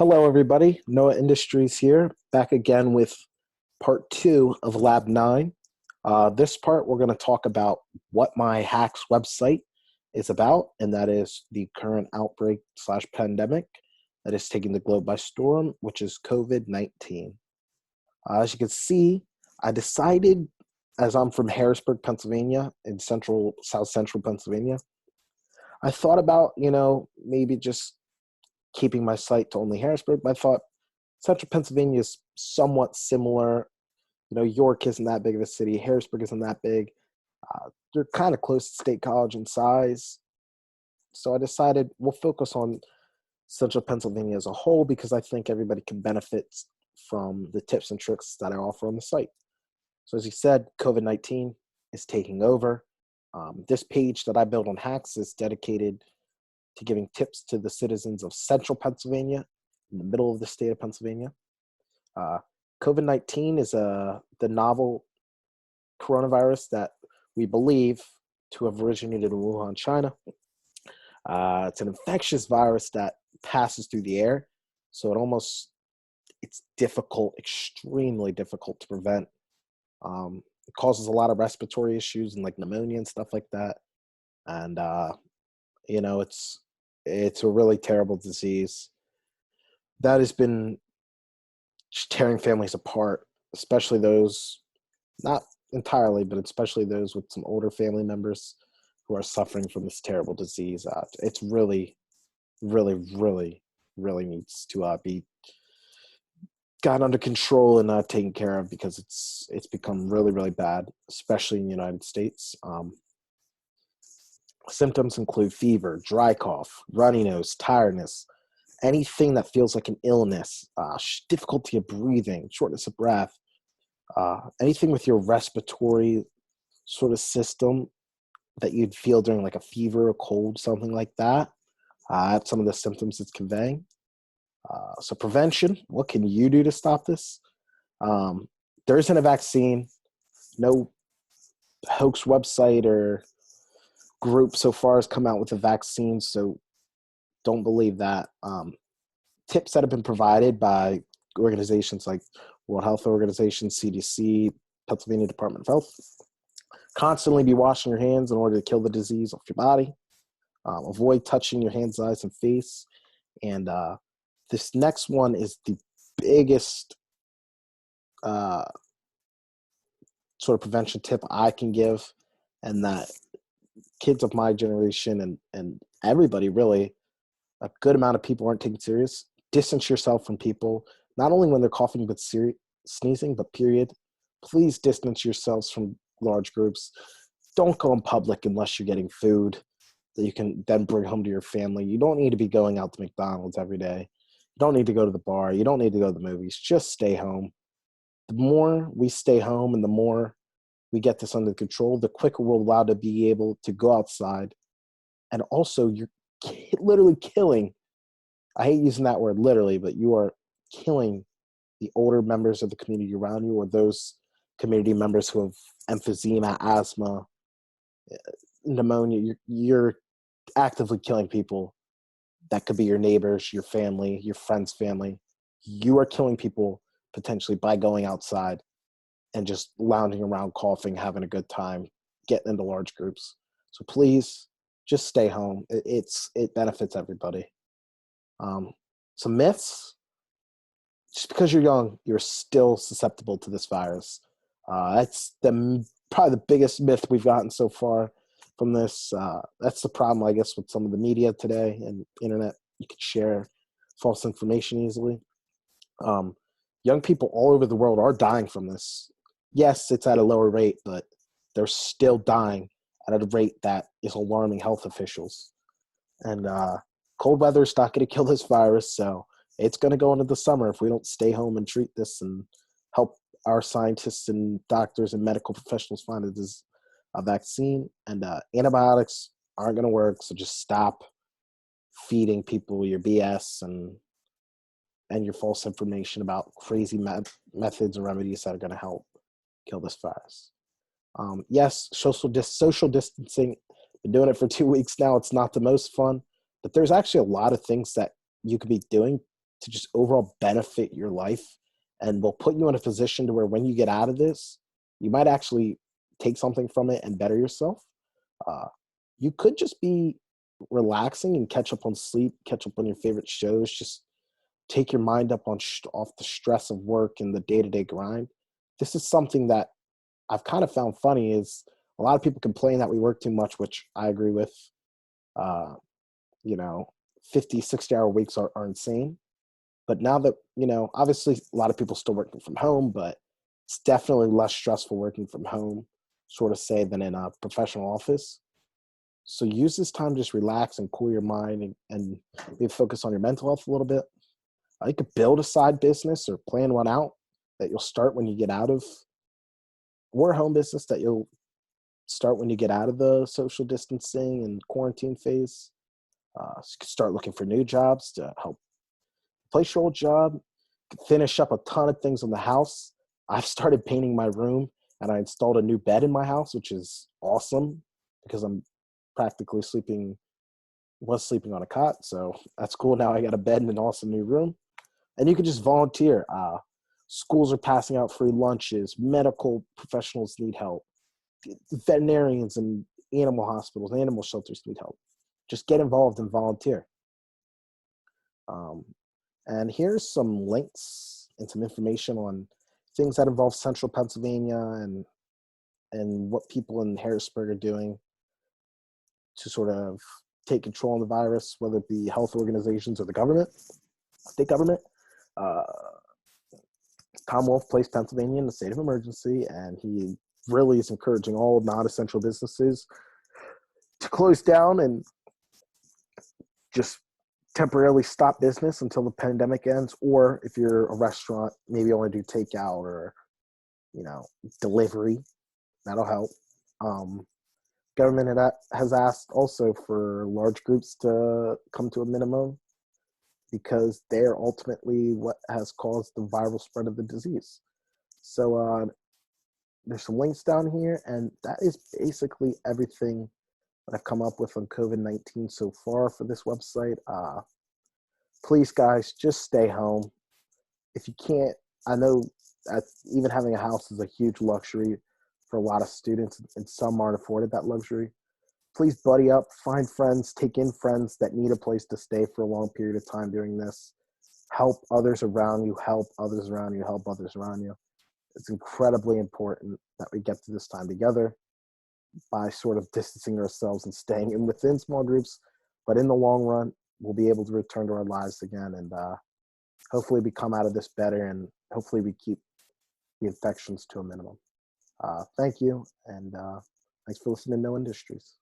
Hello, everybody. Noah Industries here, back again with part two of Lab 9. This part, we're going to talk about what my hacks website is about, and that is the current outbreak slash pandemic that is taking the globe by storm, which is COVID-19. As you can see, I decided, as I'm from Harrisburg, Pennsylvania, in South Central Pennsylvania, I thought about, maybe just keeping my site to only Harrisburg, but I thought Central Pennsylvania is somewhat similar. York isn't that big of a city. Harrisburg isn't that big. They're kind of close to State College in size. So I decided we'll focus on Central Pennsylvania as a whole because I think everybody can benefit from the tips and tricks that I offer on the site. So as you said, COVID-19 is taking over. This page that I built on Hacks is dedicated to giving tips to the citizens of Central Pennsylvania, in the middle of the state of Pennsylvania. COVID-19 is the novel coronavirus that we believe to have originated in Wuhan, China. It's an infectious virus that passes through the air, so it's difficult, extremely difficult to prevent. It causes a lot of respiratory issues and like pneumonia and stuff like that. And it's a really terrible disease that has been tearing families apart, especially those, not entirely, but especially those with some older family members who are suffering from this terrible disease. It's really, really, really, really needs to be got under control and taken care of because it's become really, really bad, especially in the United States. Symptoms include fever, dry cough, runny nose, tiredness, anything that feels like an illness, difficulty of breathing, shortness of breath, anything with your respiratory sort of system that you'd feel during like a fever, a cold, something like that. That's some of the symptoms it's conveying. So prevention, what can you do to stop this? There isn't a vaccine, no hoax website or group so far has come out with a vaccine, so don't believe that. Tips that have been provided by organizations like World Health Organization, CDC, Pennsylvania Department of Health. Constantly be washing your hands in order to kill the disease off your body. Avoid touching your hands, eyes, and face. And this next one is the biggest sort of prevention tip I can give, and that kids of my generation and everybody really, a good amount of people aren't taking serious. Distance yourself from people, not only when they're coughing but sneezing, but period. Please distance yourselves from large groups. Don't go in public unless you're getting food that you can then bring home to your family. You don't need to be going out to McDonald's every day. You don't need to go to the bar. You don't need to go to the movies. Just stay home. The more we stay home and the more we get this under control, the quicker we're allowed to be able to go outside. And also, you're literally killing, I hate using that word literally, but you are killing the older members of the community around you or those community members who have emphysema, asthma, pneumonia. You're actively killing people that could be your neighbors, your family, your friend's family. You are killing people potentially by going outside and just lounging around, coughing, having a good time, getting into large groups. So please just stay home. It benefits everybody. Some myths. Just because you're young, you're still susceptible to this virus. That's probably the biggest myth we've gotten so far from this. That's the problem, I guess, with some of the media today and internet. You can share false information easily. Young people all over the world are dying from this. Yes, it's at a lower rate, but they're still dying at a rate that is alarming health officials. And cold weather is not going to kill this virus, so it's going to go into the summer if we don't stay home and treat this and help our scientists and doctors and medical professionals find a vaccine. And antibiotics aren't going to work, so just stop feeding people your BS and your false information about crazy methods or remedies that are going to help kill this virus. Yes, social distancing. Been doing it for 2 weeks now. It's not the most fun, but there's actually a lot of things that you could be doing to just overall benefit your life, and will put you in a position to where when you get out of this, you might actually take something from it and better yourself. Uh, you could just be relaxing and catch up on sleep, catch up on your favorite shows, just take your mind up on off the stress of work and the day-to-day grind. This is something that I've kind of found funny is a lot of people complain that we work too much, which I agree with. Uh, you know, 50, 60-hour weeks are insane. But now that, obviously a lot of people still working from home, but it's definitely less stressful working from home, sort of say, than in a professional office. So use this time to just relax and cool your mind, and maybe focus on your mental health a little bit. You could build a side business or plan one out that you'll start when you get out of, or a home business that you'll start when you get out of the social distancing and quarantine phase. So you could start looking for new jobs to help place your old job, finish up a ton of things in the house. I've started painting my room, and I installed a new bed in my house, which is awesome because I'm practically was sleeping on a cot. So that's cool. Now I got a bed in an awesome new room. And you can just volunteer. Schools are passing out free lunches. Medical professionals need help. Veterinarians and animal hospitals, animal shelters need help. Just get involved and volunteer. And here's some links and some information on things that involve central Pennsylvania and what people in Harrisburg are doing to sort of take control of the virus, whether it be health organizations or the government, state government. Uh, Commonwealth placed Pennsylvania in a state of emergency, and he really is encouraging all non-essential businesses to close down and just temporarily stop business until the pandemic ends. Or if you're a restaurant, maybe only do takeout or, delivery. That'll help. Government has asked also for large groups to come to a minimum because they're ultimately what has caused the viral spread of the disease. So there's some links down here, and that is basically everything that I've come up with on COVID-19 so far for this website. Please, guys, just stay home. If you can't, I know that even having a house is a huge luxury for a lot of students, and some aren't afforded that luxury. Please buddy up, find friends, take in friends that need a place to stay for a long period of time during this. Help others around you, help others around you, help others around you. It's incredibly important that we get to this time together by sort of distancing ourselves and staying in within small groups. But in the long run, we'll be able to return to our lives again, and hopefully we come out of this better, and hopefully we keep the infections to a minimum. Thank you, and thanks for listening to No Industries.